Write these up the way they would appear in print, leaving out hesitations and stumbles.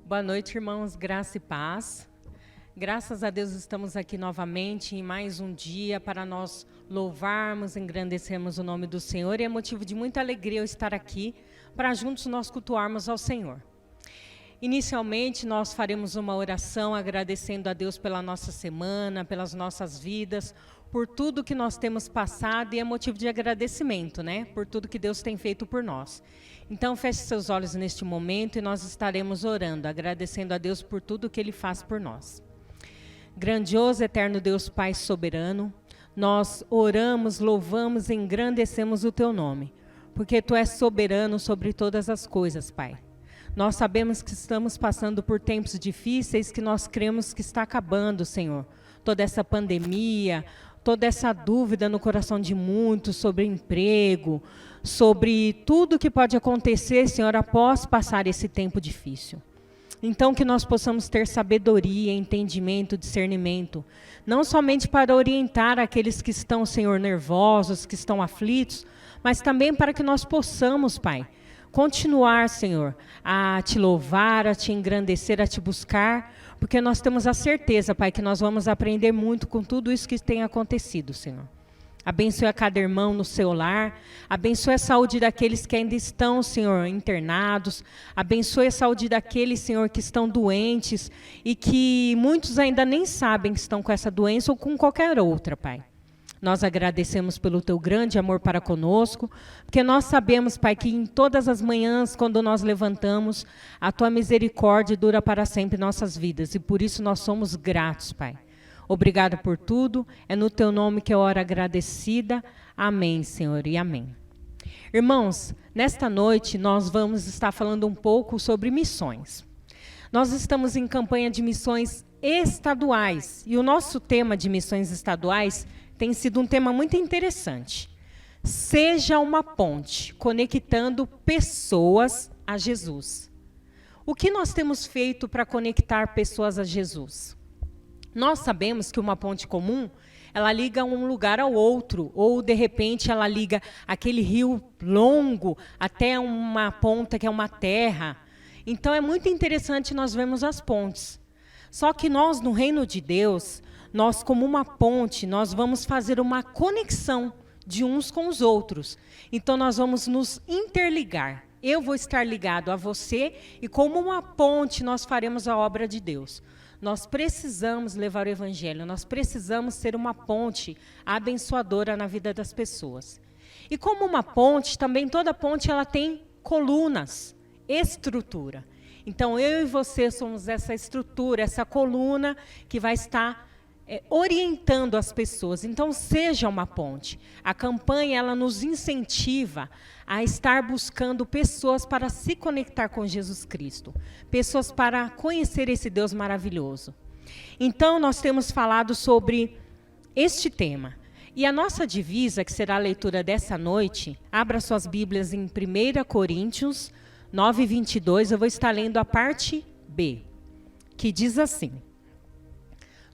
Boa noite, irmãos, graça e paz. Graças a Deus estamos aqui novamente em mais um dia para nós louvarmos, engrandecermos o nome do Senhor. E é motivo de muita alegria eu estar aqui para juntos nós cultuarmos ao Senhor. Inicialmente, nós faremos uma oração agradecendo a Deus pela nossa semana, pelas nossas vidas, por tudo que nós temos passado, e é motivo de agradecimento, né? Por tudo que Deus tem feito por nós. Então, feche seus olhos neste momento e nós estaremos orando, agradecendo a Deus por tudo que Ele faz por nós. Grandioso, eterno Deus, Pai soberano, nós oramos, louvamos e engrandecemos o Teu nome, porque Tu és soberano sobre todas as coisas, Pai. Nós sabemos que estamos passando por tempos difíceis, que nós cremos que está acabando, Senhor. Toda essa pandemia, toda essa dúvida no coração de muitos sobre emprego, sobre tudo que pode acontecer, Senhor, após passar esse tempo difícil. Então, que nós possamos ter sabedoria, entendimento, discernimento, não somente para orientar aqueles que estão, Senhor, nervosos, que estão aflitos, mas também para que nós possamos, Pai, continuar, Senhor, a Te louvar, a Te engrandecer, a Te buscar, porque nós temos a certeza, Pai, que nós vamos aprender muito com tudo isso que tem acontecido, Senhor. Abençoe a cada irmão no seu lar, abençoe a saúde daqueles que ainda estão, Senhor, internados, abençoe a saúde daqueles, Senhor, que estão doentes e que muitos ainda nem sabem que estão com essa doença ou com qualquer outra, Pai. Nós agradecemos pelo Teu grande amor para conosco, porque nós sabemos, Pai, que em todas as manhãs, quando nós levantamos, a Tua misericórdia dura para sempre em nossas vidas, e por isso nós somos gratos, Pai. Obrigado por tudo, é no Teu nome que eu oro agradecida. Amém, Senhor, e amém. Irmãos, nesta noite nós vamos estar falando um pouco sobre missões. Nós estamos em campanha de missões estaduais, e o nosso tema de missões estaduais tem sido um tema muito interessante. Seja uma ponte, conectando pessoas a Jesus. O que nós temos feito para conectar pessoas a Jesus? Nós sabemos que uma ponte comum, ela liga um lugar ao outro, ou de repente ela liga aquele rio longo até uma ponta que é uma terra. Então é muito interessante nós vermos as pontes. Só que nós, no reino de Deus, nós como uma ponte, nós vamos fazer uma conexão de uns com os outros. Então nós vamos nos interligar. Eu vou estar ligado a você e como uma ponte nós faremos a obra de Deus. Nós precisamos levar o evangelho, nós precisamos ser uma ponte abençoadora na vida das pessoas. E como uma ponte, também toda ponte ela tem colunas, estrutura. Então eu e você somos essa estrutura, essa coluna que vai estar orientando as pessoas. Então seja uma ponte. A campanha ela nos incentiva a estar buscando pessoas para se conectar com Jesus Cristo, pessoas para conhecer esse Deus maravilhoso. Então nós temos falado sobre este tema. E a nossa divisa, que será a leitura dessa noite, abra suas Bíblias em 1 Coríntios 9:22, eu vou estar lendo a parte B, que diz assim: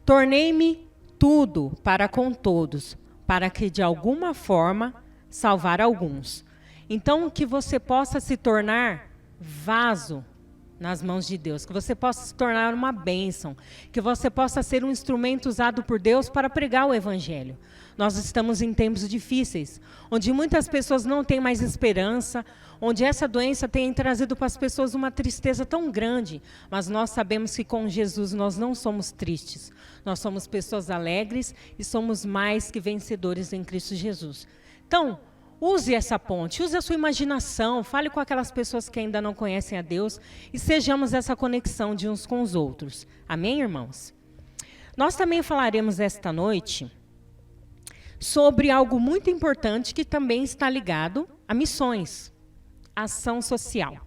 tornei-me tudo para com todos, para que de alguma forma salvar alguns. Então, que você possa se tornar vaso nas mãos de Deus, que você possa se tornar uma bênção, que você possa ser um instrumento usado por Deus para pregar o evangelho. Nós estamos em tempos difíceis, onde muitas pessoas não têm mais esperança, onde essa doença tem trazido para as pessoas uma tristeza tão grande, mas nós sabemos que com Jesus nós não somos tristes, nós somos pessoas alegres e somos mais que vencedores em Cristo Jesus. Então, use essa ponte, use a sua imaginação, fale com aquelas pessoas que ainda não conhecem a Deus e sejamos essa conexão de uns com os outros. Amém, irmãos? Nós também falaremos esta noite sobre algo muito importante que também está ligado a missões, ação social.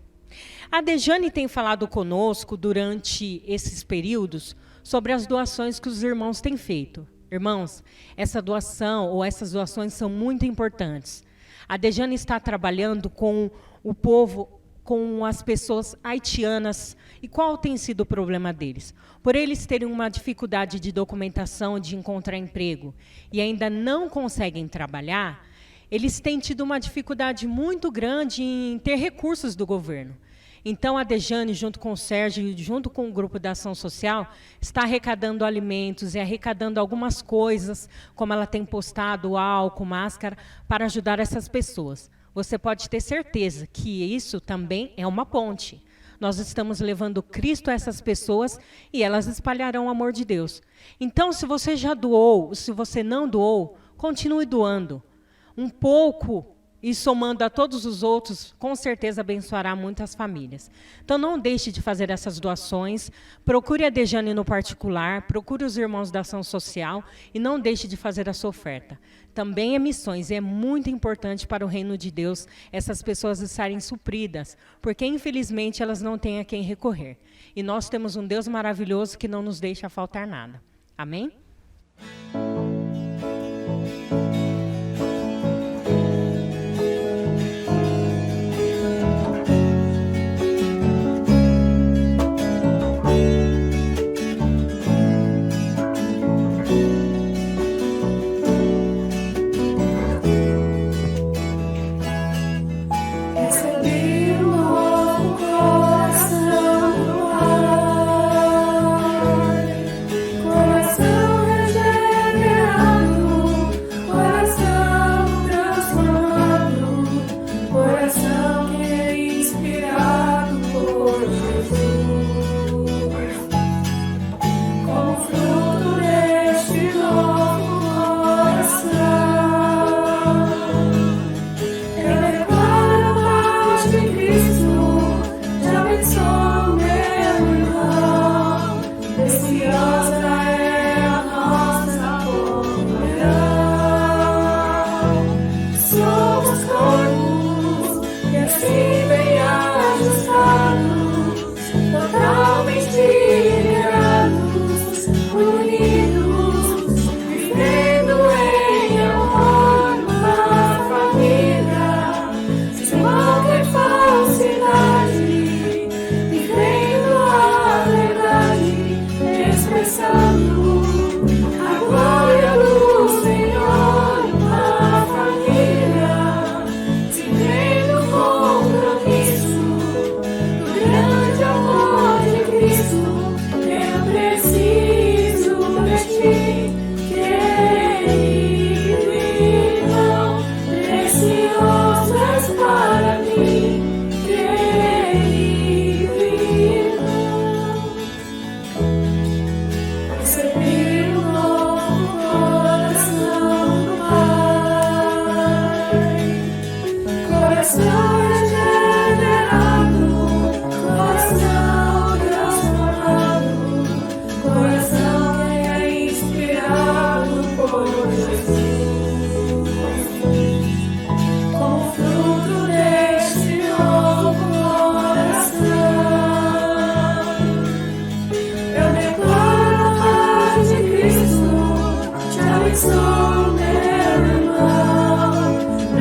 A Dejane tem falado conosco durante esses períodos sobre as doações que os irmãos têm feito. Irmãos, essa doação ou essas doações são muito importantes. A Dejane está trabalhando com o povo, com as pessoas haitianas. E qual tem sido o problema deles? Por eles terem uma dificuldade de documentação, de encontrar emprego, e ainda não conseguem trabalhar, eles têm tido uma dificuldade muito grande em ter recursos do governo. Então, a Dejane, junto com o Sérgio, junto com o grupo da Ação Social, está arrecadando alimentos e arrecadando algumas coisas, como ela tem postado álcool, máscara, para ajudar essas pessoas. Você pode ter certeza que isso também é uma ponte. Nós estamos levando Cristo a essas pessoas e elas espalharão o amor de Deus. Então, se você já doou, se você não doou, continue doando. Um pouco, e somando a todos os outros, com certeza abençoará muitas famílias. Então, não deixe de fazer essas doações. Procure a Dejane no particular, procure os irmãos da Ação Social e não deixe de fazer a sua oferta. Também é missões, e é muito importante para o reino de Deus essas pessoas estarem supridas, porque, infelizmente, elas não têm a quem recorrer. E nós temos um Deus maravilhoso que não nos deixa faltar nada. Amém?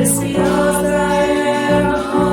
Preciosa é a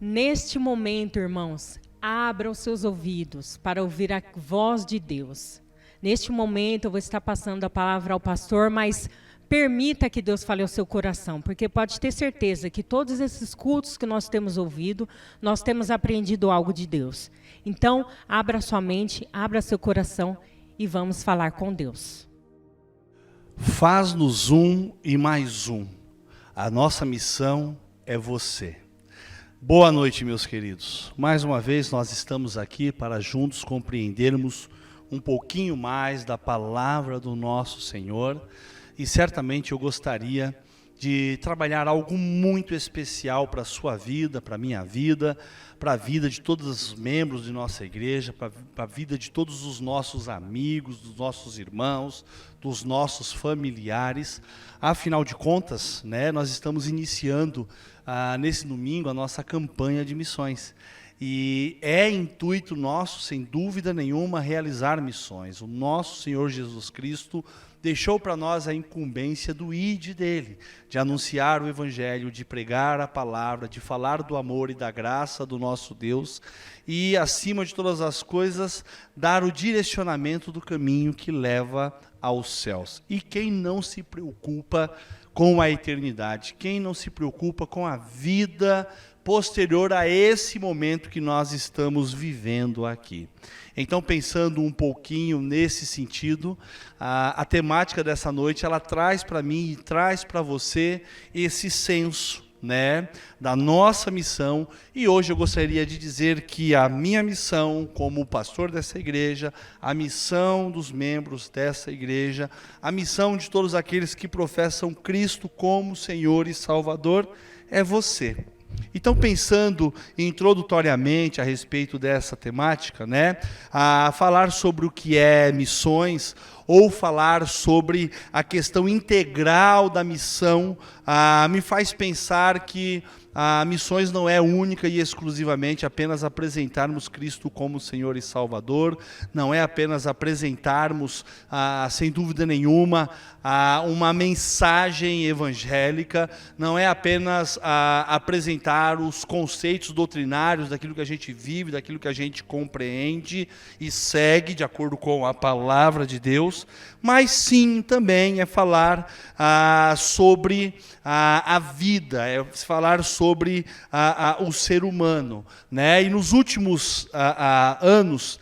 Neste momento, irmãos, abra os seus ouvidos para ouvir a voz de Deus. Neste momento, eu vou estar passando a palavra ao pastor, mas permita que Deus fale ao seu coração, porque pode ter certeza que todos esses cultos que nós temos ouvido, nós temos aprendido algo de Deus. Então, abra sua mente, abra seu coração e vamos falar com Deus. Faz-nos um e mais um. A nossa missão é você. Boa noite, meus queridos. Mais uma vez nós estamos aqui para juntos compreendermos um pouquinho mais da palavra do nosso Senhor. E certamente eu gostaria de trabalhar algo muito especial para a sua vida, para a minha vida, para a vida de todos os membros de nossa igreja, para a vida de todos os nossos amigos, dos nossos irmãos, dos nossos familiares. Afinal de contas, nós estamos iniciando nesse domingo a nossa campanha de missões. E é intuito nosso, sem dúvida nenhuma, realizar missões. O nosso Senhor Jesus Cristo deixou para nós a incumbência do ide dele, de anunciar o evangelho, de pregar a palavra, de falar do amor e da graça do nosso Deus e, acima de todas as coisas, dar o direcionamento do caminho que leva aos céus. E quem não se preocupa com a eternidade, quem não se preocupa com a vida posterior a esse momento que nós estamos vivendo aqui. Então, pensando um pouquinho nesse sentido, a temática dessa noite, ela traz para mim e traz para você esse senso, da nossa missão. E hoje eu gostaria de dizer que a minha missão como pastor dessa igreja, a missão dos membros dessa igreja, a missão de todos aqueles que professam Cristo como Senhor e Salvador é você. Então, pensando introdutoriamente a respeito dessa temática, a falar sobre o que é missões, ou falar sobre a questão integral da missão, me faz pensar que missões não é única e exclusivamente apenas apresentarmos Cristo como Senhor e Salvador, não é apenas apresentarmos, sem dúvida nenhuma, uma mensagem evangélica, não é apenas apresentar os conceitos doutrinários daquilo que a gente vive, daquilo que a gente compreende e segue de acordo com a palavra de Deus, mas sim também é falar sobre a vida, é falar sobre o ser humano. E nos últimos anos,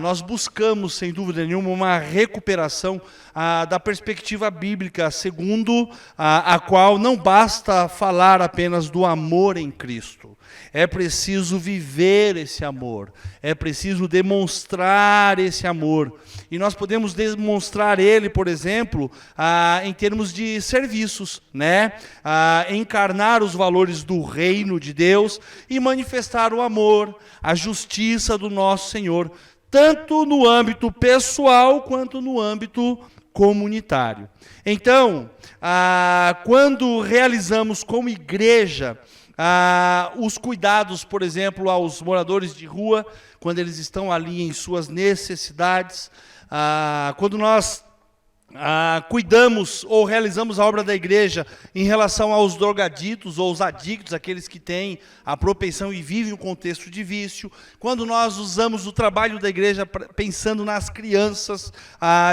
nós buscamos, sem dúvida nenhuma, uma recuperação da perspectiva bíblica, segundo a qual não basta falar apenas do amor em Cristo. É preciso viver esse amor, é preciso demonstrar esse amor. E nós podemos demonstrar ele, por exemplo, em termos de serviços, encarnar os valores do reino de Deus e manifestar o amor, a justiça do nosso Senhor, tanto no âmbito pessoal quanto no âmbito comunitário. Então, quando realizamos como igreja os cuidados, por exemplo, aos moradores de rua, quando eles estão ali em suas necessidades, quando nós cuidamos ou realizamos a obra da igreja em relação aos drogaditos ou os adictos, aqueles que têm a propensão e vivem um contexto de vício, quando nós usamos o trabalho da igreja pensando nas crianças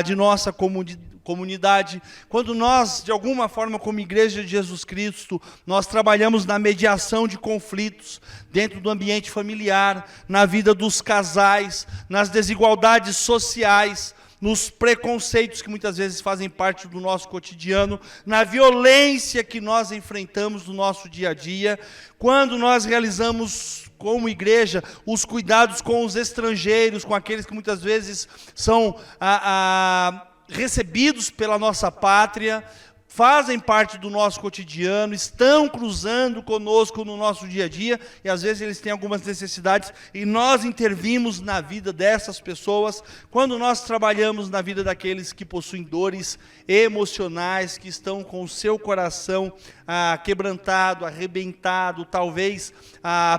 de nossa comunidade, quando nós, de alguma forma, como Igreja de Jesus Cristo, nós trabalhamos na mediação de conflitos dentro do ambiente familiar, na vida dos casais, nas desigualdades sociais, nos preconceitos que muitas vezes fazem parte do nosso cotidiano, na violência que nós enfrentamos no nosso dia a dia, quando nós realizamos como igreja os cuidados com os estrangeiros, com aqueles que muitas vezes são recebidos pela nossa pátria, fazem parte do nosso cotidiano, estão cruzando conosco no nosso dia a dia, e às vezes eles têm algumas necessidades, e nós intervimos na vida dessas pessoas, quando nós trabalhamos na vida daqueles que possuem dores emocionais, que estão com o seu coração quebrantado, arrebentado, talvez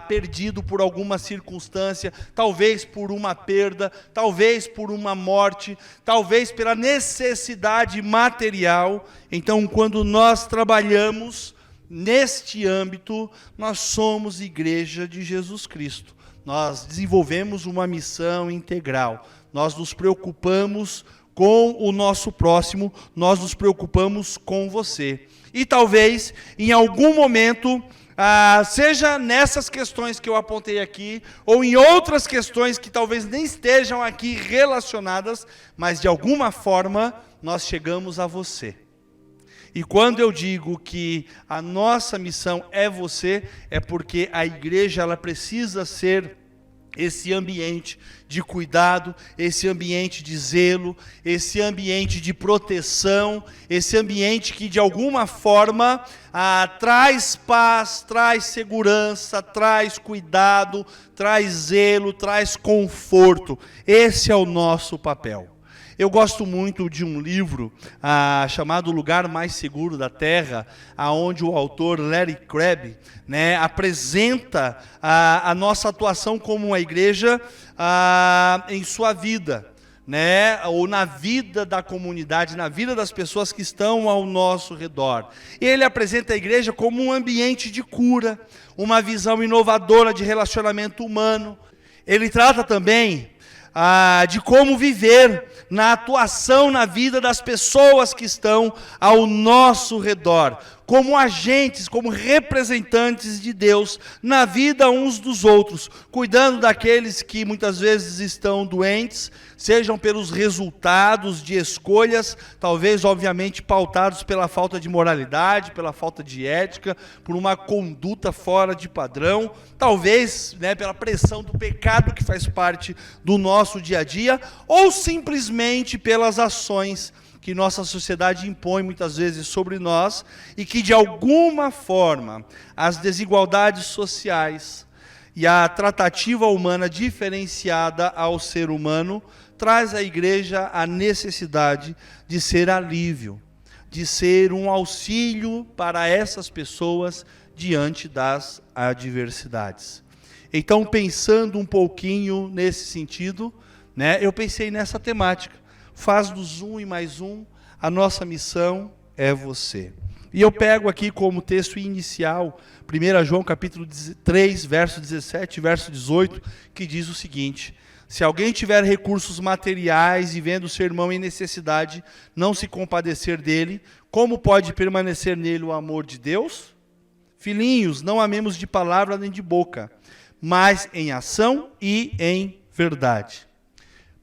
perdido por alguma circunstância, talvez por uma perda, talvez por uma morte, talvez pela necessidade material. Então, quando nós trabalhamos neste âmbito, nós somos Igreja de Jesus Cristo. Nós desenvolvemos uma missão integral. Nós nos preocupamos com o nosso próximo, nós nos preocupamos com você. E talvez, em algum momento, seja nessas questões que eu apontei aqui, ou em outras questões que talvez nem estejam aqui relacionadas, mas de alguma forma nós chegamos a você. E quando eu digo que a nossa missão é você, é porque a igreja ela precisa ser esse ambiente de cuidado, esse ambiente de zelo, esse ambiente de proteção, esse ambiente que de alguma forma traz paz, traz segurança, traz cuidado, traz zelo, traz conforto. Esse é o nosso papel. Eu gosto muito de um livro chamado O Lugar Mais Seguro da Terra, onde o autor Larry Crabb apresenta a nossa atuação como uma igreja em sua vida, ou na vida da comunidade, na vida das pessoas que estão ao nosso redor. Ele apresenta a igreja como um ambiente de cura, uma visão inovadora de relacionamento humano. Ele trata também de como viver na atuação na vida das pessoas que estão ao nosso redor, como agentes, como representantes de Deus na vida uns dos outros, cuidando daqueles que muitas vezes estão doentes, sejam pelos resultados de escolhas, talvez obviamente pautados pela falta de moralidade, pela falta de ética, por uma conduta fora de padrão, talvez pela pressão do pecado que faz parte do nosso dia a dia, ou simplesmente pelas ações que nossa sociedade impõe muitas vezes sobre nós, e que de alguma forma as desigualdades sociais e a tratativa humana diferenciada ao ser humano traz à igreja a necessidade de ser alívio, de ser um auxílio para essas pessoas diante das adversidades. Então, pensando um pouquinho nesse sentido, eu pensei nessa temática. Faz dos um e mais um, a nossa missão é você. E eu pego aqui como texto inicial, 1 João capítulo 3, verso 17 e verso 18, que diz o seguinte: se alguém tiver recursos materiais e vendo seu irmão em necessidade, não se compadecer dele, como pode permanecer nele o amor de Deus? Filhinhos, não amemos de palavra nem de boca, mas em ação e em verdade.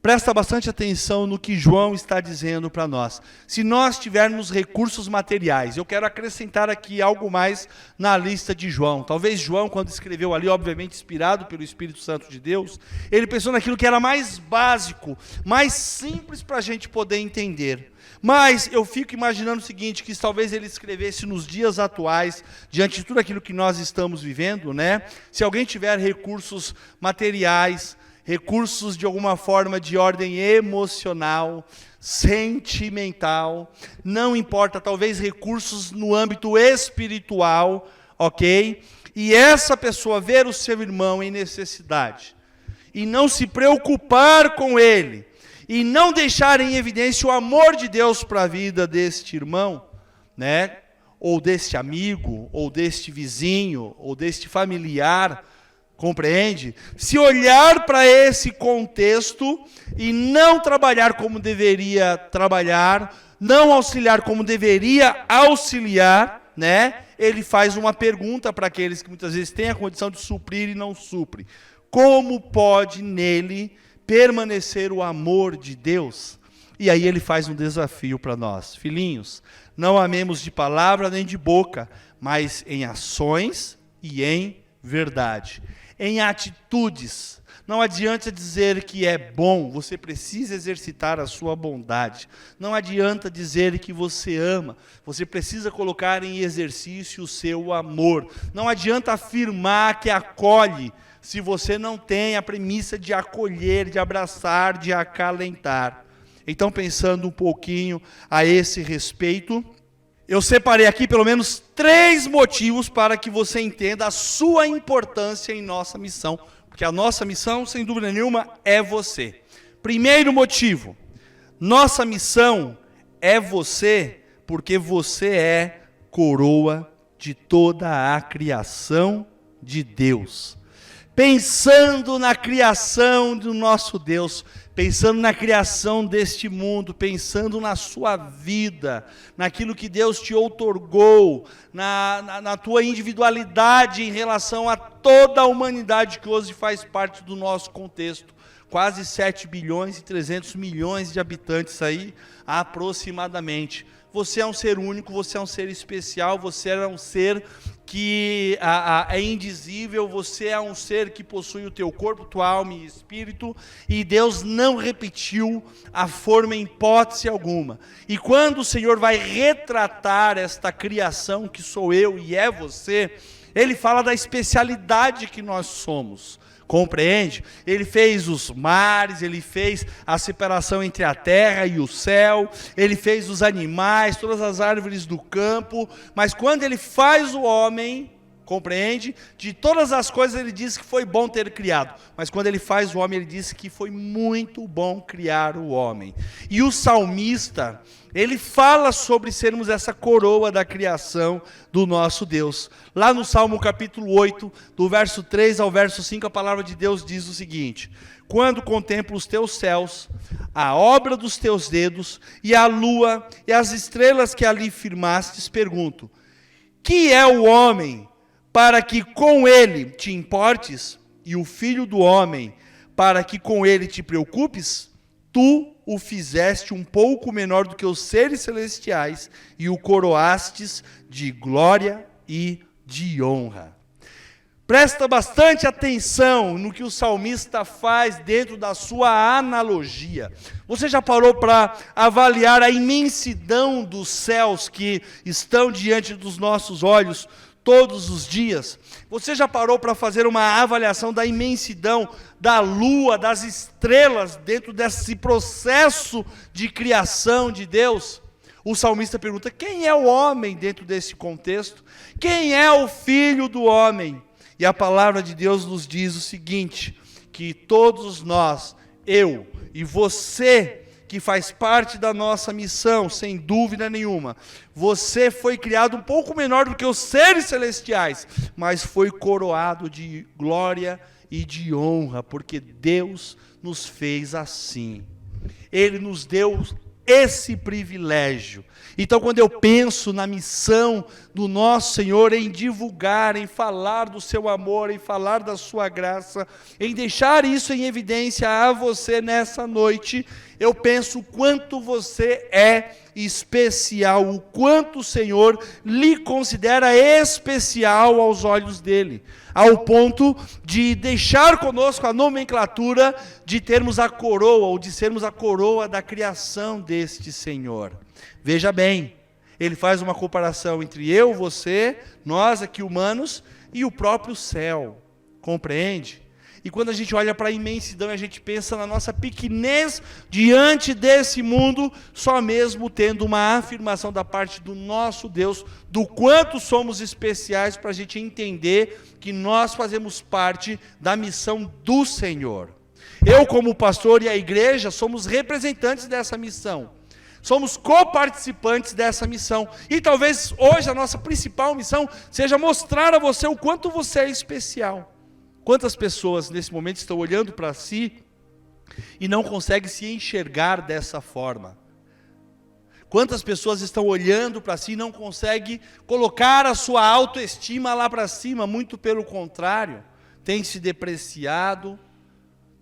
Presta bastante atenção no que João está dizendo para nós. Se nós tivermos recursos materiais, eu quero acrescentar aqui algo mais na lista de João. Talvez João, quando escreveu ali, obviamente inspirado pelo Espírito Santo de Deus, ele pensou naquilo que era mais básico, mais simples para a gente poder entender. Mas eu fico imaginando o seguinte, que talvez ele escrevesse nos dias atuais, diante de tudo aquilo que nós estamos vivendo, se alguém tiver recursos materiais, recursos de alguma forma de ordem emocional, sentimental, não importa, talvez recursos no âmbito espiritual, ok? E essa pessoa ver o seu irmão em necessidade, e não se preocupar com ele, e não deixar em evidência o amor de Deus para a vida deste irmão, ou deste amigo, ou deste vizinho, ou deste familiar, compreende? Se olhar para esse contexto e não trabalhar como deveria trabalhar, não auxiliar como deveria auxiliar, ele faz uma pergunta para aqueles que muitas vezes têm a condição de suprir e não suprem. Como pode nele permanecer o amor de Deus? E aí ele faz um desafio para nós. Filhinhos, não amemos de palavra nem de boca, mas em ações e em verdade. Em atitudes. Não adianta dizer que é bom, você precisa exercitar a sua bondade. Não adianta dizer que você ama, você precisa colocar em exercício o seu amor. Não adianta afirmar que acolhe, se você não tem a premissa de acolher, de abraçar, de acalentar. Então, pensando um pouquinho a esse respeito, eu separei aqui pelo menos 3 motivos para que você entenda a sua importância em nossa missão. Porque a nossa missão, sem dúvida nenhuma, é você. Primeiro motivo, nossa missão é você, porque você é coroa de toda a criação de Deus. Pensando na criação do nosso Deus, pensando na criação deste mundo, pensando na sua vida, naquilo que Deus te outorgou, na tua individualidade em relação a toda a humanidade que hoje faz parte do nosso contexto. Quase 7 bilhões e 300 milhões de habitantes aí, aproximadamente. Você é um ser único, você é um ser especial, você é um ser que é indizível, você é um ser que possui o teu corpo, tua alma e espírito, e Deus não repetiu a forma em hipótese alguma. E quando o Senhor vai retratar esta criação que sou eu e é você, Ele fala da especialidade que nós somos. Compreende? Ele fez os mares, ele fez a separação entre a terra e o céu, ele fez os animais, todas as árvores do campo, mas quando ele faz o homem, compreende? De todas as coisas ele diz que foi bom ter criado, mas quando ele faz o homem, ele diz que foi muito bom criar o homem. E o salmista, ele fala sobre sermos essa coroa da criação do nosso Deus. Lá no Salmo capítulo 8, do verso 3 ao verso 5, a palavra de Deus diz o seguinte: quando contemplo os teus céus, a obra dos teus dedos, e a lua, e as estrelas que ali firmastes, pergunto, que é o homem para que com ele te importes, e o filho do homem para que com ele te preocupes? Tu o fizeste um pouco menor do que os seres celestiais e o coroastes de glória e de honra. Presta bastante atenção no que o salmista faz dentro da sua analogia. Você já parou para avaliar a imensidão dos céus que estão diante dos nossos olhos todos os dias? Você já parou para fazer uma avaliação da imensidão da lua, das estrelas, dentro desse processo de criação de Deus? O salmista pergunta, quem é o homem dentro desse contexto? Quem é o filho do homem? E a palavra de Deus nos diz o seguinte, que todos nós, eu e você, que faz parte da nossa missão, sem dúvida nenhuma. Você foi criado um pouco menor do que os seres celestiais, mas foi coroado de glória e de honra, porque Deus nos fez assim. Ele nos deu esse privilégio. Então, quando eu penso na missão do nosso Senhor em divulgar, em falar do seu amor, em falar da sua graça, em deixar isso em evidência a você nessa noite, eu penso o quanto você é especial, o quanto o Senhor lhe considera especial aos olhos dele, ao ponto de deixar conosco a nomenclatura de termos a coroa, ou de sermos a coroa da criação deste Senhor. Veja bem, ele faz uma comparação entre eu, você, nós aqui humanos, e o próprio céu, compreende? E quando a gente olha para a imensidão, a gente pensa na nossa pequenez diante desse mundo, só mesmo tendo uma afirmação da parte do nosso Deus, do quanto somos especiais, para a gente entender que nós fazemos parte da missão do Senhor. Eu, como pastor, e a igreja, somos representantes dessa missão. Somos coparticipantes dessa missão. E talvez hoje a nossa principal missão seja mostrar a você o quanto você é especial. Quantas pessoas nesse momento estão olhando para si e não conseguem se enxergar dessa forma? Quantas pessoas estão olhando para si e não conseguem colocar a sua autoestima lá para cima? Muito pelo contrário, tem se depreciado,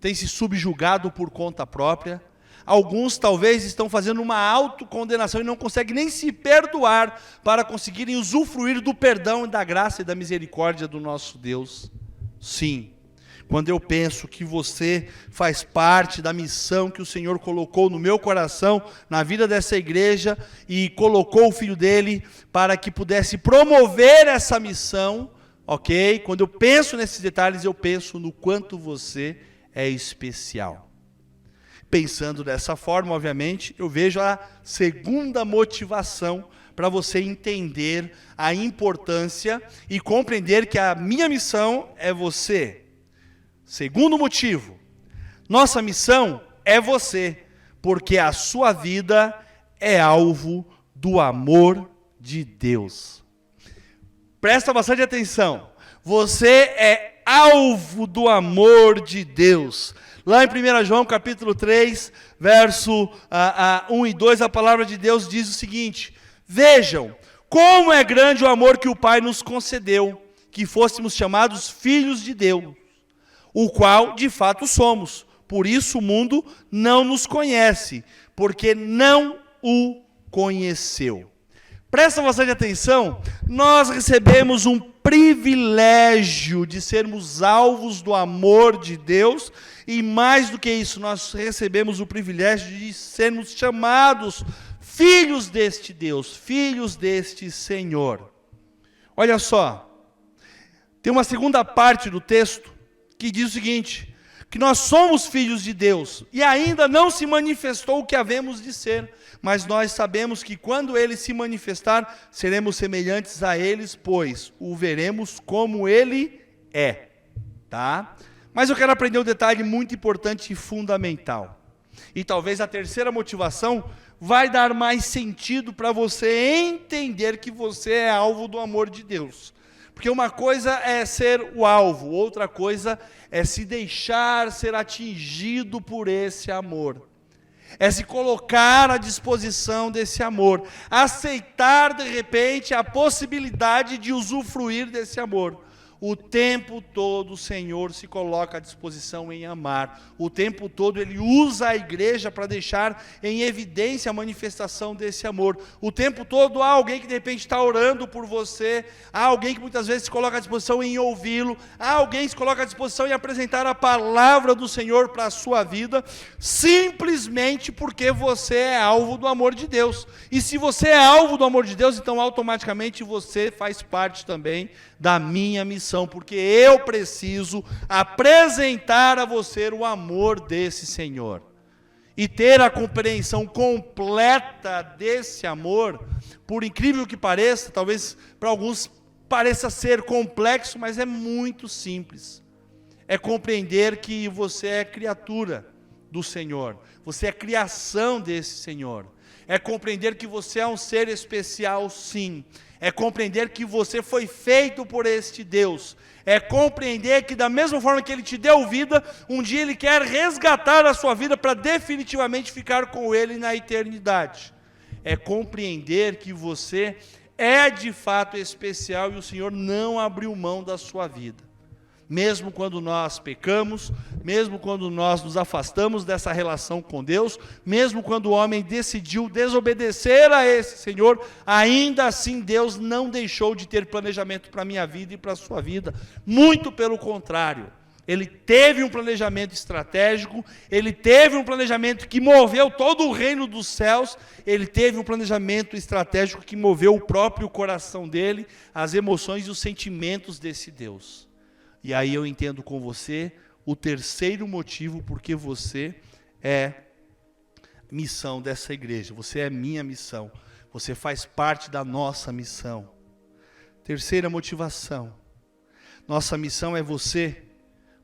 tem se subjugado por conta própria. Alguns talvez estão fazendo uma autocondenação e não conseguem nem se perdoar para conseguirem usufruir do perdão, da graça e da misericórdia do nosso Deus. Sim, quando eu penso que você faz parte da missão que o Senhor colocou no meu coração, na vida dessa igreja, e colocou o Filho dele para que pudesse promover essa missão, ok? Quando eu penso nesses detalhes, eu penso no quanto você é especial. Pensando dessa forma, obviamente, eu vejo a segunda motivação para você entender a importância e compreender que a minha missão é você. Segundo motivo, nossa missão é você, porque a sua vida é alvo do amor de Deus. Presta bastante atenção, você é alvo do amor de Deus. Lá em 1 João capítulo 3, verso 1 e 2, a palavra de Deus diz o seguinte: vejam como é grande o amor que o Pai nos concedeu, que fôssemos chamados filhos de Deus, o qual de fato somos. Por isso o mundo não nos conhece, porque não o conheceu. Presta bastante atenção, nós recebemos um privilégio de sermos alvos do amor de Deus, e mais do que isso, nós recebemos o privilégio de sermos chamados filhos deste Deus, filhos deste Senhor. Olha só, tem uma segunda parte do texto que diz o seguinte, que nós somos filhos de Deus, e ainda não se manifestou o que havemos de ser, mas nós sabemos que quando Ele se manifestar, seremos semelhantes a eles, pois o veremos como Ele é, tá? Mas eu quero aprender um detalhe muito importante e fundamental, e talvez a terceira motivação vai dar mais sentido para você entender que você é alvo do amor de Deus. Porque uma coisa é ser o alvo, outra coisa é se deixar ser atingido por esse amor. É se colocar à disposição desse amor. Aceitar, de repente, a possibilidade de usufruir desse amor. O tempo todo o Senhor se coloca à disposição em amar. O tempo todo Ele usa a igreja para deixar em evidência a manifestação desse amor. O tempo todo há alguém que de repente está orando por você, há alguém que muitas vezes se coloca à disposição em ouvi-lo, há alguém que se coloca à disposição em apresentar a palavra do Senhor para a sua vida, simplesmente porque você é alvo do amor de Deus. E se você é alvo do amor de Deus, então automaticamente você faz parte também da minha missão, porque eu preciso apresentar a você o amor desse Senhor. E ter a compreensão completa desse amor, por incrível que pareça, talvez para alguns pareça ser complexo, mas é muito simples. É compreender que você é criatura do Senhor, você é criação desse Senhor. É compreender que você é um ser especial, sim. É compreender que você foi feito por este Deus. É compreender que da mesma forma que Ele te deu vida, um dia Ele quer resgatar a sua vida para definitivamente ficar com Ele na eternidade. É compreender que você é de fato especial e o Senhor não abriu mão da sua vida. Mesmo quando nós pecamos, mesmo quando nós nos afastamos dessa relação com Deus, mesmo quando o homem decidiu desobedecer a esse Senhor, ainda assim Deus não deixou de ter planejamento para a minha vida e para a sua vida. Muito pelo contrário, Ele teve um planejamento estratégico, Ele teve um planejamento que moveu todo o reino dos céus, Ele teve um planejamento estratégico que moveu o próprio coração dele, as emoções e os sentimentos desse Deus. E aí eu entendo com você o terceiro motivo porque você é missão dessa igreja. Você é minha missão. Você faz parte da nossa missão. Terceira motivação. Nossa missão é você,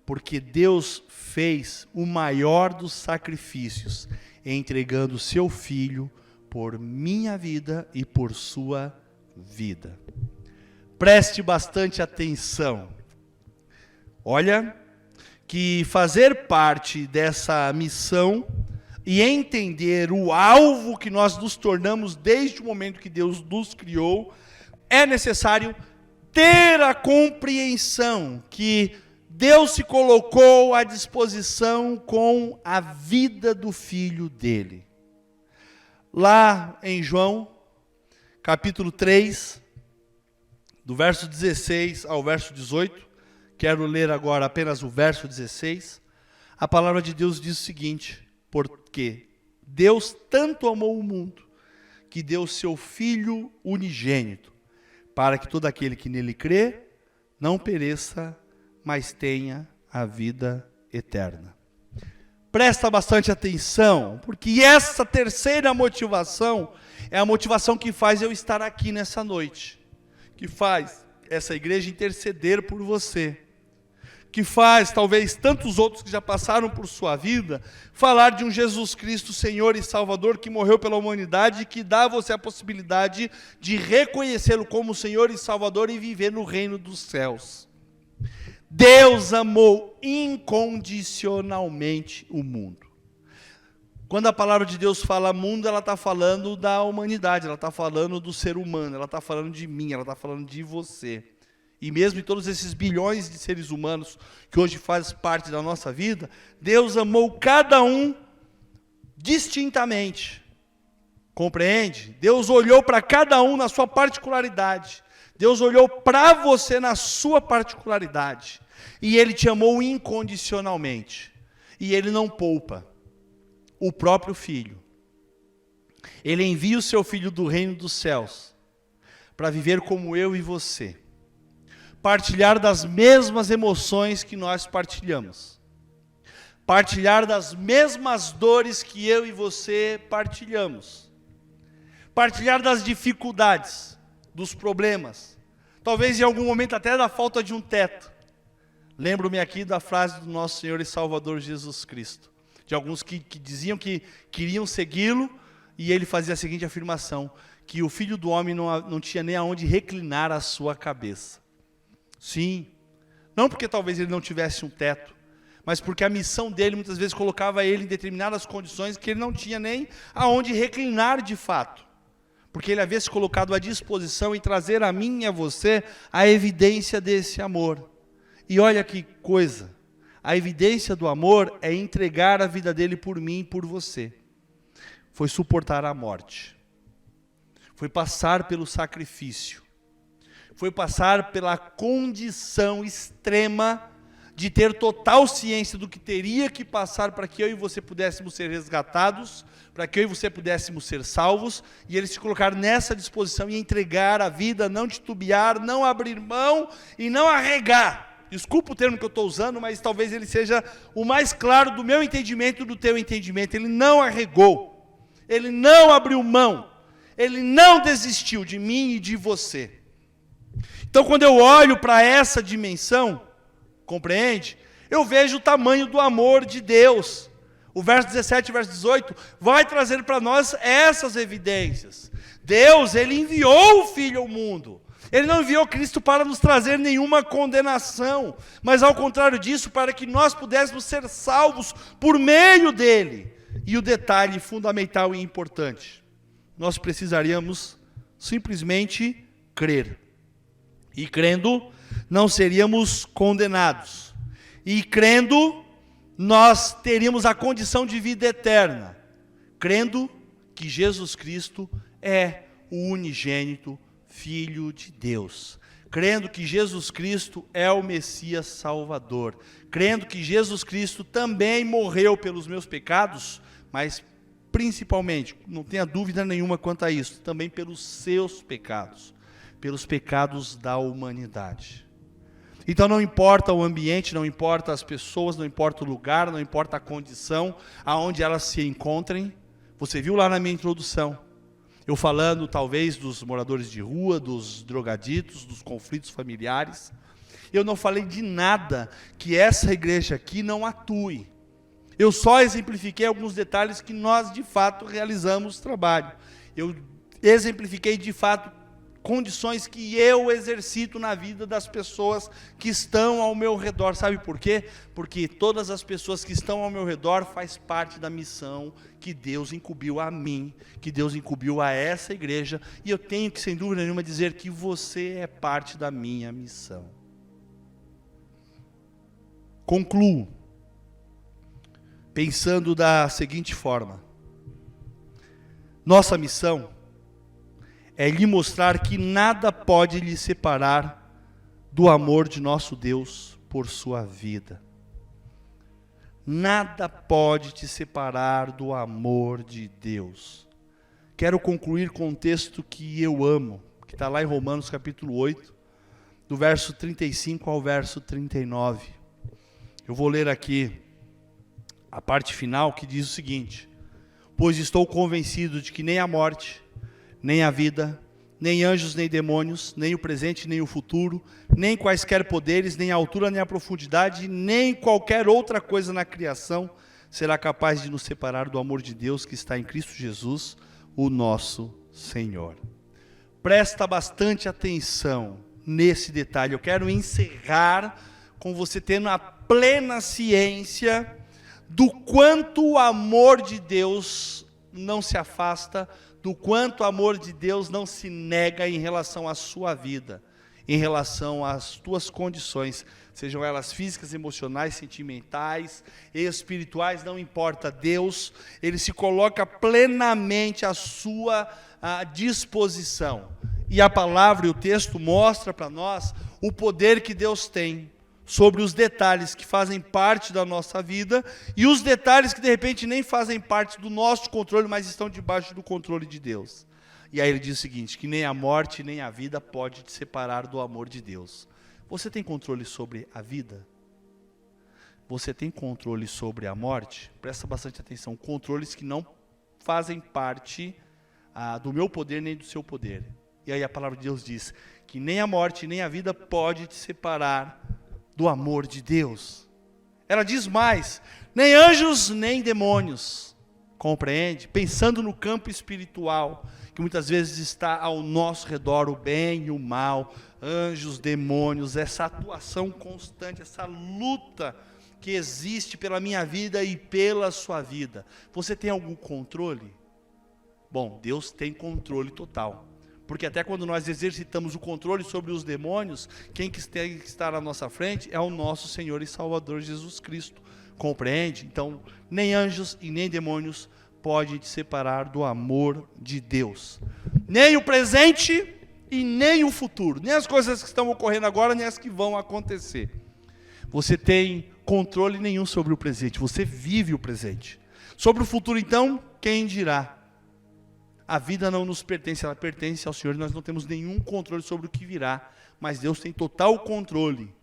porque Deus fez o maior dos sacrifícios, entregando seu Filho por minha vida e por sua vida. Preste bastante atenção. Olha, que fazer parte dessa missão e entender o alvo que nós nos tornamos desde o momento que Deus nos criou, é necessário ter a compreensão que Deus se colocou à disposição com a vida do Filho dele. Lá em João, capítulo 3, do verso 16 ao verso 18, Quero ler agora apenas o verso 16. A palavra de Deus diz o seguinte: porque Deus tanto amou o mundo, que deu seu Filho unigênito, para que todo aquele que nele crê, não pereça, mas tenha a vida eterna. Presta bastante atenção, porque essa terceira motivação é a motivação que faz eu estar aqui nessa noite, que faz essa igreja interceder por você, que faz, talvez, tantos outros que já passaram por sua vida, falar de um Jesus Cristo, Senhor e Salvador, que morreu pela humanidade e que dá a você a possibilidade de reconhecê-lo como Senhor e Salvador e viver no reino dos céus. Deus amou incondicionalmente o mundo. Quando a palavra de Deus fala mundo, ela está falando da humanidade, ela está falando do ser humano, ela está falando de mim, ela está falando de você. E mesmo em todos esses bilhões de seres humanos que hoje fazem parte da nossa vida, Deus amou cada um distintamente. Compreende? Deus olhou para cada um na sua particularidade. Deus olhou para você na sua particularidade. E Ele te amou incondicionalmente. E Ele não poupa o próprio Filho. Ele envia o seu Filho do reino dos céus para viver como eu e você. Partilhar das mesmas emoções que nós partilhamos. Partilhar das mesmas dores que eu e você partilhamos. Partilhar das dificuldades, dos problemas. Talvez em algum momento até da falta de um teto. Lembro-me aqui da frase do nosso Senhor e Salvador Jesus Cristo. De alguns que diziam que queriam segui-lo, e ele fazia a seguinte afirmação, que o Filho do Homem não tinha nem aonde reclinar a sua cabeça. Sim, não porque talvez ele não tivesse um teto, mas porque a missão dele muitas vezes colocava ele em determinadas condições que ele não tinha nem aonde reclinar de fato. Porque ele havia se colocado à disposição em trazer a mim e a você a evidência desse amor. E olha que coisa, a evidência do amor é entregar a vida dele por mim e por você. Foi suportar a morte. Foi passar pelo sacrifício. Foi passar pela condição extrema de ter total ciência do que teria que passar para que eu e você pudéssemos ser resgatados, para que eu e você pudéssemos ser salvos, e ele se colocar nessa disposição e entregar a vida, não titubear, não abrir mão e não arregar. Desculpa o termo que eu estou usando, mas talvez ele seja o mais claro do meu entendimento e do teu entendimento. Ele não arregou, ele não abriu mão, ele não desistiu de mim e de você. Então, quando eu olho para essa dimensão, compreende? Eu vejo o tamanho do amor de Deus. O verso 17 e o verso 18 vai trazer para nós essas evidências. Deus, Ele enviou o Filho ao mundo. Ele não enviou Cristo para nos trazer nenhuma condenação, mas ao contrário disso, para que nós pudéssemos ser salvos por meio dele. E o detalhe fundamental e importante, nós precisaríamos simplesmente crer. E crendo, não seríamos condenados. E crendo, nós teríamos a condição de vida eterna. Crendo que Jesus Cristo é o unigênito Filho de Deus. Crendo que Jesus Cristo é o Messias Salvador. Crendo que Jesus Cristo também morreu pelos meus pecados, mas principalmente, não tenha dúvida nenhuma quanto a isso, também pelos seus pecados. Pelos pecados da humanidade. Então não importa o ambiente, não importa as pessoas, não importa o lugar, não importa a condição aonde elas se encontrem. Você viu lá na minha introdução, eu falando talvez dos moradores de rua, dos drogaditos, dos conflitos familiares. Eu não falei de nada que essa igreja aqui não atue. Eu só exemplifiquei alguns detalhes que nós de fato realizamos trabalho. Eu exemplifiquei de fato condições que eu exercito na vida das pessoas que estão ao meu redor. Sabe por quê? Porque todas as pessoas que estão ao meu redor faz parte da missão que Deus incumbiu a mim, que Deus incumbiu a essa igreja, e eu tenho que, sem dúvida nenhuma, dizer que você é parte da minha missão. Concluo pensando da seguinte forma: nossa missão é lhe mostrar que nada pode lhe separar do amor de nosso Deus por sua vida. Nada pode te separar do amor de Deus. Quero concluir com um texto que eu amo, que está lá em Romanos capítulo 8, do verso 35 ao verso 39. Eu vou ler aqui a parte final que diz o seguinte: pois estou convencido de que nem a morte, nem a vida, nem anjos, nem demônios, nem o presente, nem o futuro, nem quaisquer poderes, nem a altura, nem a profundidade, nem qualquer outra coisa na criação será capaz de nos separar do amor de Deus que está em Cristo Jesus, o nosso Senhor. Presta bastante atenção nesse detalhe. Eu quero encerrar com você tendo a plena ciência do quanto o amor de Deus não se afasta, do quanto o amor de Deus não se nega em relação à sua vida, em relação às tuas condições, sejam elas físicas, emocionais, sentimentais, espirituais, não importa. Deus, Ele se coloca plenamente à sua disposição. E a palavra e o texto mostra para nós o poder que Deus tem sobre os detalhes que fazem parte da nossa vida e os detalhes que de repente nem fazem parte do nosso controle, mas estão debaixo do controle de Deus. E aí ele diz o seguinte, que nem a morte nem a vida pode te separar do amor de Deus. Você tem controle sobre a vida? Você tem controle sobre a morte? Presta bastante atenção, controles que não fazem parte do meu poder nem do seu poder. E aí a palavra de Deus diz que nem a morte nem a vida pode te separar do amor de Deus. Ela diz mais, nem anjos nem demônios, compreende? Pensando no campo espiritual, que muitas vezes está ao nosso redor, o bem e o mal, anjos, demônios, essa atuação constante, essa luta que existe pela minha vida e pela sua vida. Você tem algum controle? Bom, Deus tem controle total. Porque até quando nós exercitamos o controle sobre os demônios, quem que tem que estar à nossa frente é o nosso Senhor e Salvador Jesus Cristo. Compreende? Então, nem anjos e nem demônios podem te separar do amor de Deus. Nem o presente e nem o futuro. Nem as coisas que estão ocorrendo agora, nem as que vão acontecer. Você tem controle nenhum sobre o presente. Você vive o presente. Sobre o futuro, então, quem dirá? A vida não nos pertence, ela pertence ao Senhor, e nós não temos nenhum controle sobre o que virá, mas Deus tem total controle.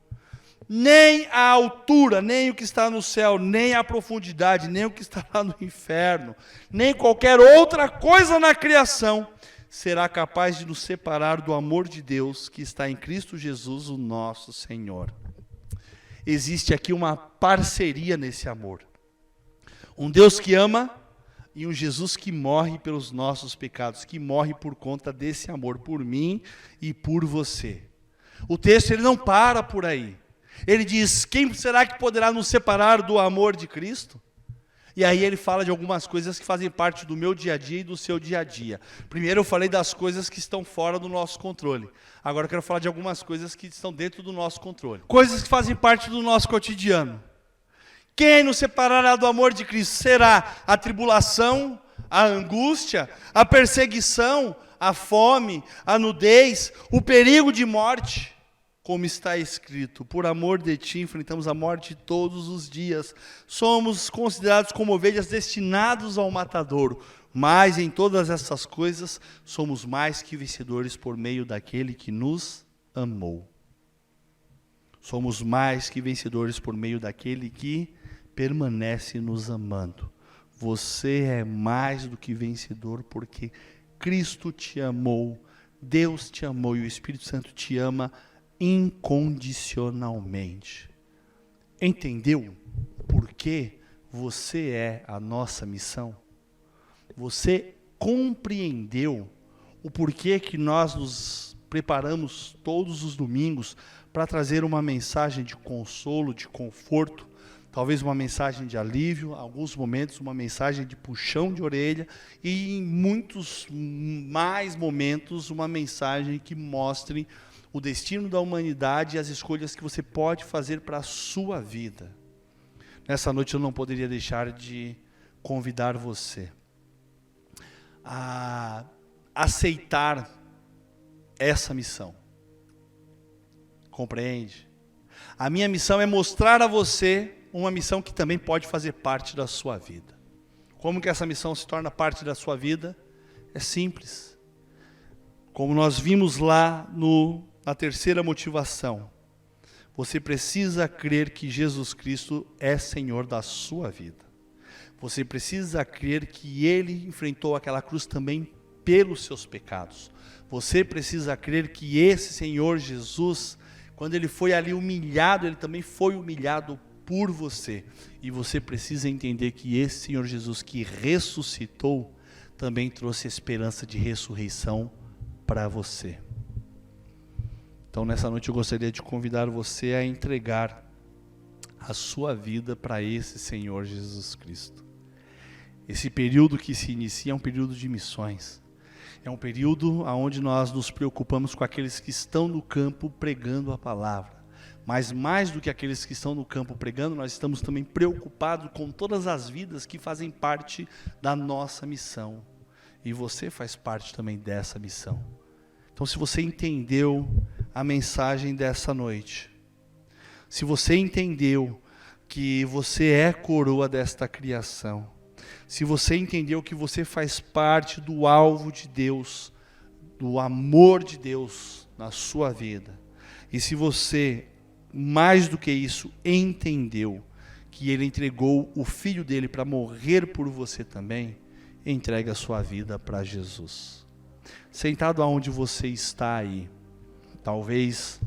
Nem a altura, nem o que está no céu, nem a profundidade, nem o que está lá no inferno, nem qualquer outra coisa na criação será capaz de nos separar do amor de Deus que está em Cristo Jesus, o nosso Senhor. Existe aqui uma parceria nesse amor. Um Deus que ama e um Jesus que morre pelos nossos pecados, que morre por conta desse amor, por mim e por você. O texto ele não para por aí. Ele diz, quem será que poderá nos separar do amor de Cristo? E aí ele fala de algumas coisas que fazem parte do meu dia a dia e do seu dia a dia. Primeiro eu falei das coisas que estão fora do nosso controle. Agora eu quero falar de algumas coisas que estão dentro do nosso controle. Coisas que fazem parte do nosso cotidiano. Quem nos separará do amor de Cristo? Será a tribulação, a angústia, a perseguição, a fome, a nudez, o perigo de morte? Como está escrito, por amor de ti enfrentamos a morte todos os dias. Somos considerados como ovelhas destinados ao matadouro. Mas em todas essas coisas somos mais que vencedores por meio daquele que nos amou. Somos mais que vencedores por meio daquele que permanece nos amando. Você é mais do que vencedor porque Cristo te amou, Deus te amou e o Espírito Santo te ama incondicionalmente. Entendeu por que você é a nossa missão? Você compreendeu o porquê que nós nos preparamos todos os domingos para trazer uma mensagem de consolo, de conforto, talvez uma mensagem de alívio, em alguns momentos uma mensagem de puxão de orelha e em muitos mais momentos uma mensagem que mostre o destino da humanidade e as escolhas que você pode fazer para a sua vida. Nessa noite eu não poderia deixar de convidar você a aceitar essa missão. Compreende? A minha missão é mostrar a você uma missão que também pode fazer parte da sua vida. Como que essa missão se torna parte da sua vida? É simples. Como nós vimos lá na terceira motivação, você precisa crer que Jesus Cristo é Senhor da sua vida. Você precisa crer que Ele enfrentou aquela cruz também pelos seus pecados. Você precisa crer que esse Senhor Jesus, quando Ele foi ali humilhado, Ele também foi humilhado por você. E você precisa entender que esse Senhor Jesus que ressuscitou, também trouxe esperança de ressurreição para você. Então nessa noite eu gostaria de convidar você a entregar a sua vida para esse Senhor Jesus Cristo. Esse período que se inicia é um período de missões. É um período onde nós nos preocupamos com aqueles que estão no campo pregando a palavra. Mas mais do que aqueles que estão no campo pregando, nós estamos também preocupados com todas as vidas que fazem parte da nossa missão. E você faz parte também dessa missão. Então, se você entendeu a mensagem dessa noite, se você entendeu que você é coroa desta criação, se você entendeu que você faz parte do alvo de Deus, do amor de Deus na sua vida, e se você, mais do que isso, entendeu que Ele entregou o Filho dele para morrer por você também, entregue a sua vida para Jesus. Sentado aonde você está aí, talvez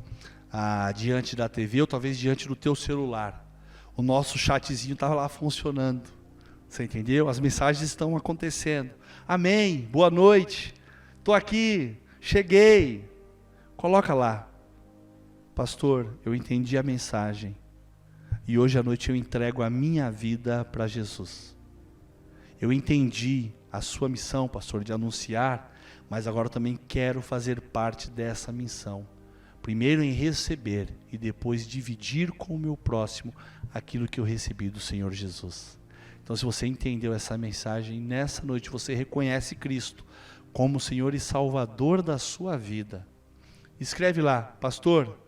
diante da TV ou talvez diante do teu celular, o nosso chatzinho estava lá funcionando. Você entendeu? As mensagens estão acontecendo. Amém, boa noite, estou aqui, cheguei. Coloca lá, pastor, eu entendi a mensagem e hoje à noite eu entrego a minha vida para Jesus. Eu entendi a sua missão, pastor, de anunciar, mas agora também quero fazer parte dessa missão. Primeiro em receber e depois dividir com o meu próximo aquilo que eu recebi do Senhor Jesus. Então, se você entendeu essa mensagem, nessa noite você reconhece Cristo como Senhor e Salvador da sua vida. Escreve lá, pastor,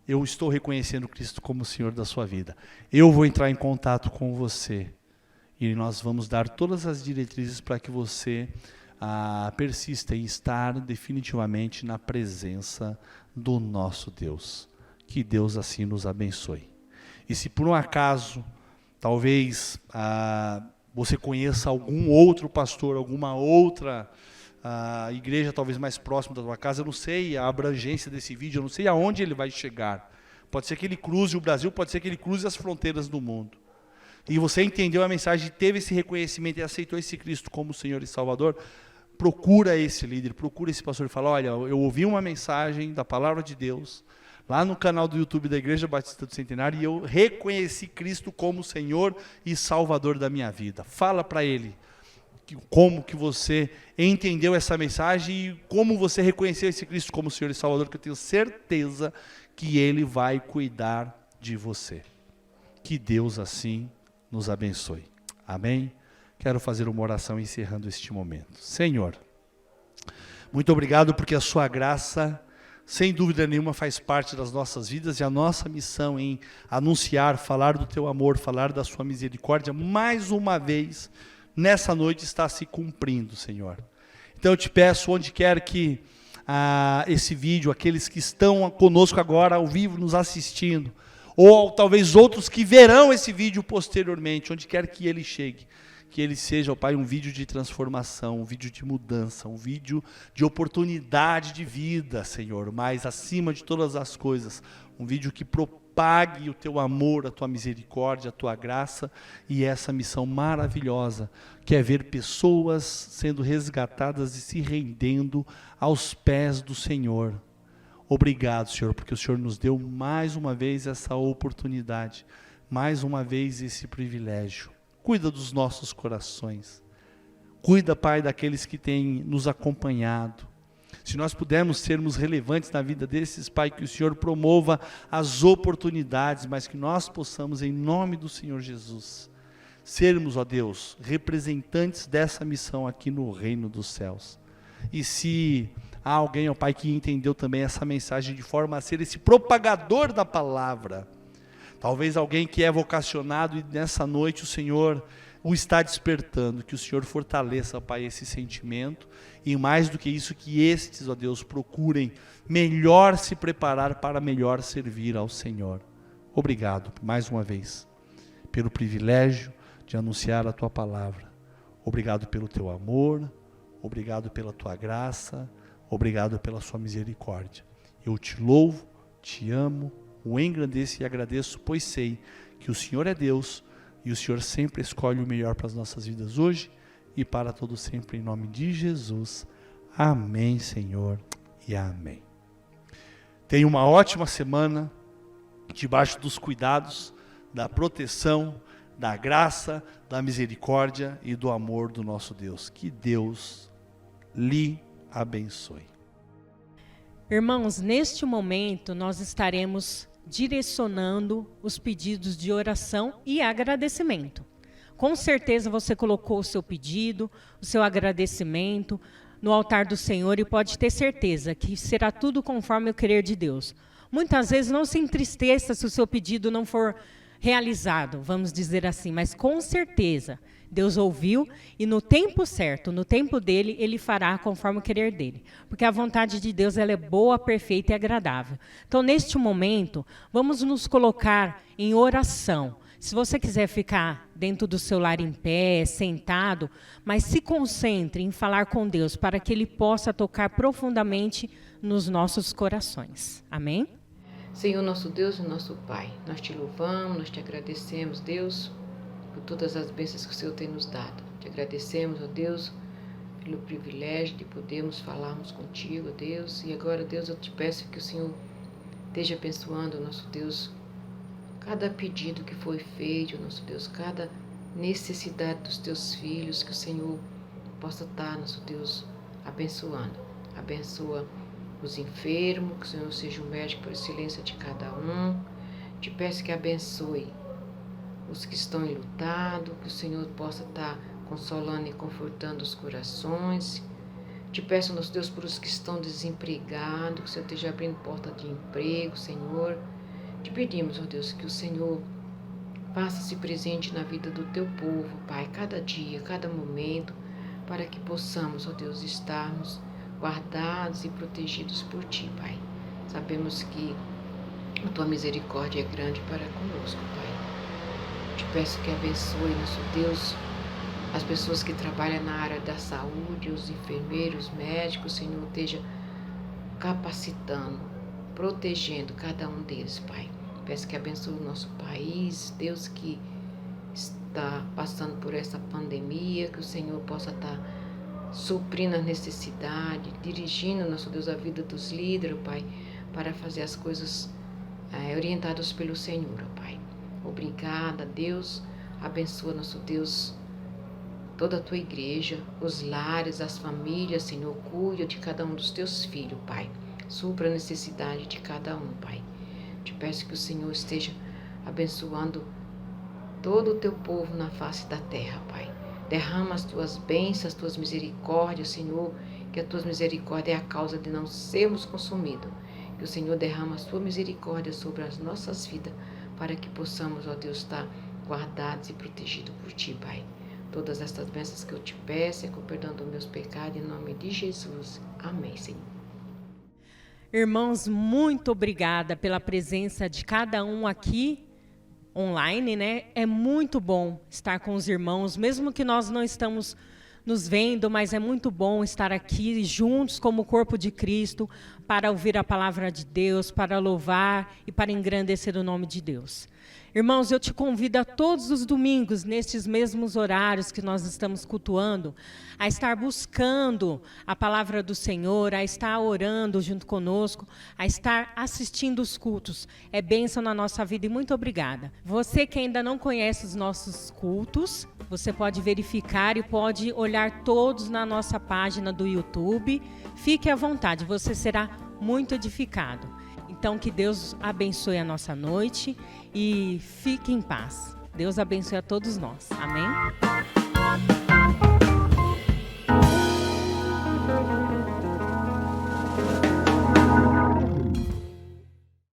eu estou reconhecendo Cristo como Senhor da sua vida. Eu vou entrar em contato com você e nós vamos dar todas as diretrizes para que você persista em estar definitivamente na presença do nosso Deus. Que Deus assim nos abençoe. E se por um acaso, talvez você conheça algum outro pastor, alguma outra igreja talvez mais próxima da tua casa, eu não sei a abrangência desse vídeo, eu não sei aonde ele vai chegar. Pode ser que ele cruze o Brasil, pode ser que ele cruze as fronteiras do mundo. E você entendeu a mensagem, teve esse reconhecimento e aceitou esse Cristo como Senhor e Salvador, procura esse líder, procura esse pastor e fala, olha, eu ouvi uma mensagem da Palavra de Deus, lá no canal do YouTube da Igreja Batista do Centenário, e eu reconheci Cristo como Senhor e Salvador da minha vida. Fala para ele como que você entendeu essa mensagem e como você reconheceu esse Cristo como Senhor e Salvador, que eu tenho certeza que Ele vai cuidar de você. Que Deus assim nos abençoe. Amém? Quero fazer uma oração encerrando este momento. Senhor, muito obrigado porque a sua graça, sem dúvida nenhuma, faz parte das nossas vidas e a nossa missão em anunciar, falar do teu amor, falar da sua misericórdia, mais uma vez, nessa noite está se cumprindo, Senhor. Então eu te peço, onde quer que esse vídeo, aqueles que estão conosco agora ao vivo nos assistindo, ou talvez outros que verão esse vídeo posteriormente, onde quer que ele chegue, que ele seja, ó Pai, um vídeo de transformação, um vídeo de mudança, um vídeo de oportunidade de vida, Senhor, mas acima de todas as coisas, um vídeo que propague o teu amor, a tua misericórdia, a tua graça e essa missão maravilhosa, que é ver pessoas sendo resgatadas e se rendendo aos pés do Senhor. Obrigado, Senhor, porque o Senhor nos deu mais uma vez essa oportunidade, mais uma vez esse privilégio. Cuida dos nossos corações. Cuida, Pai, daqueles que têm nos acompanhado. Se nós pudermos sermos relevantes na vida desses, Pai, que o Senhor promova as oportunidades, mas que nós possamos, em nome do Senhor Jesus, sermos, ó Deus, representantes dessa missão aqui no reino dos céus. E se Há alguém, ó Pai, que entendeu também essa mensagem de forma a ser esse propagador da palavra. Talvez alguém que é vocacionado e nessa noite o Senhor o está despertando, que o Senhor fortaleça, ó Pai, esse sentimento e mais do que isso, que estes, ó Deus, procurem melhor se preparar para melhor servir ao Senhor. Obrigado, mais uma vez, pelo privilégio de anunciar a Tua palavra. Obrigado pelo Teu amor, obrigado pela Tua graça, obrigado pela Sua misericórdia. Eu Te louvo, Te amo, o engrandeço e agradeço, pois sei que o Senhor é Deus e o Senhor sempre escolhe o melhor para as nossas vidas hoje e para todo sempre, em nome de Jesus. Amém, Senhor, e amém. Tenha uma ótima semana, debaixo dos cuidados, da proteção, da graça, da misericórdia e do amor do nosso Deus. Que Deus lhe abençoe. Irmãos, neste momento nós estaremos direcionando os pedidos de oração e agradecimento. Com certeza você colocou o seu pedido, o seu agradecimento no altar do Senhor e pode ter certeza que será tudo conforme o querer de Deus. Muitas vezes não se entristeça se o seu pedido não for realizado, vamos dizer assim, mas com certeza Deus ouviu e no tempo certo, no tempo dele, ele fará conforme o querer dele. Porque a vontade de Deus ela é boa, perfeita e agradável. Então, neste momento, vamos nos colocar em oração. Se você quiser ficar dentro do seu lar em pé, sentado, mas se concentre em falar com Deus para que Ele possa tocar profundamente nos nossos corações. Amém? Senhor, nosso Deus e nosso Pai, nós te louvamos, nós te agradecemos, Deus, por todas as bênçãos que o Senhor tem nos dado. Te agradecemos, ó Deus, pelo privilégio de podermos falarmos contigo, ó Deus. E agora, Deus, eu te peço que o Senhor esteja abençoando, nosso Deus, cada pedido que foi feito, nosso Deus, cada necessidade dos teus filhos, que o Senhor possa estar, nosso Deus, abençoando. Abençoa os enfermos, que o Senhor seja o médico por excelência de cada um. Te peço que abençoe os que estão enlutados, que o Senhor possa estar consolando e confortando os corações. Te peço, nosso Deus, por os que estão desempregados, que o Senhor esteja abrindo porta de emprego, Senhor. Te pedimos, ó Deus, que o Senhor faça-se presente na vida do teu povo, Pai, cada dia, cada momento, para que possamos, ó Deus, estarmos guardados e protegidos por Ti, Pai. Sabemos que a Tua misericórdia é grande para conosco, Pai. Te peço que abençoe, nosso Deus, as pessoas que trabalham na área da saúde, os enfermeiros, médicos, Senhor, esteja capacitando, protegendo cada um deles, Pai. Peço que abençoe o nosso país, Deus, que está passando por essa pandemia, que o Senhor possa estar suprindo as necessidades, dirigindo, nosso Deus, a vida dos líderes, Pai, para fazer as coisas orientadas pelo Senhor, Pai. Obrigada, Deus. Abençoa, nosso Deus, toda a Tua igreja, os lares, as famílias, Senhor. Cuida de cada um dos Teus filhos, Pai. Supra a necessidade de cada um, Pai. Te peço que o Senhor esteja abençoando todo o Teu povo na face da terra, Pai. Derrama as Tuas bênçãos, as Tuas misericórdias, Senhor, que a Tua misericórdia é a causa de não sermos consumidos. Que o Senhor derrama a Sua misericórdia sobre as nossas vidas, para que possamos, ó Deus, estar guardados e protegidos por Ti, Pai. Todas estas bênçãos que eu Te peço é com o perdão dos meus pecados, em nome de Jesus. Amém, Senhor. Irmãos, muito obrigada pela presença de cada um aqui online, né? É muito bom estar com os irmãos, mesmo que nós não estamos nos vendo, mas é muito bom estar aqui juntos como o corpo de Cristo para ouvir a palavra de Deus, para louvar e para engrandecer o nome de Deus. Irmãos, eu te convido a todos os domingos, nestes mesmos horários que nós estamos cultuando, a estar buscando a palavra do Senhor, a estar orando junto conosco, a estar assistindo os cultos. É bênção na nossa vida e muito obrigada. Você que ainda não conhece os nossos cultos, você pode verificar e pode olhar todos na nossa página do YouTube. Fique à vontade, você será muito edificado. Então, que Deus abençoe a nossa noite e fique em paz. Deus abençoe a todos nós. Amém?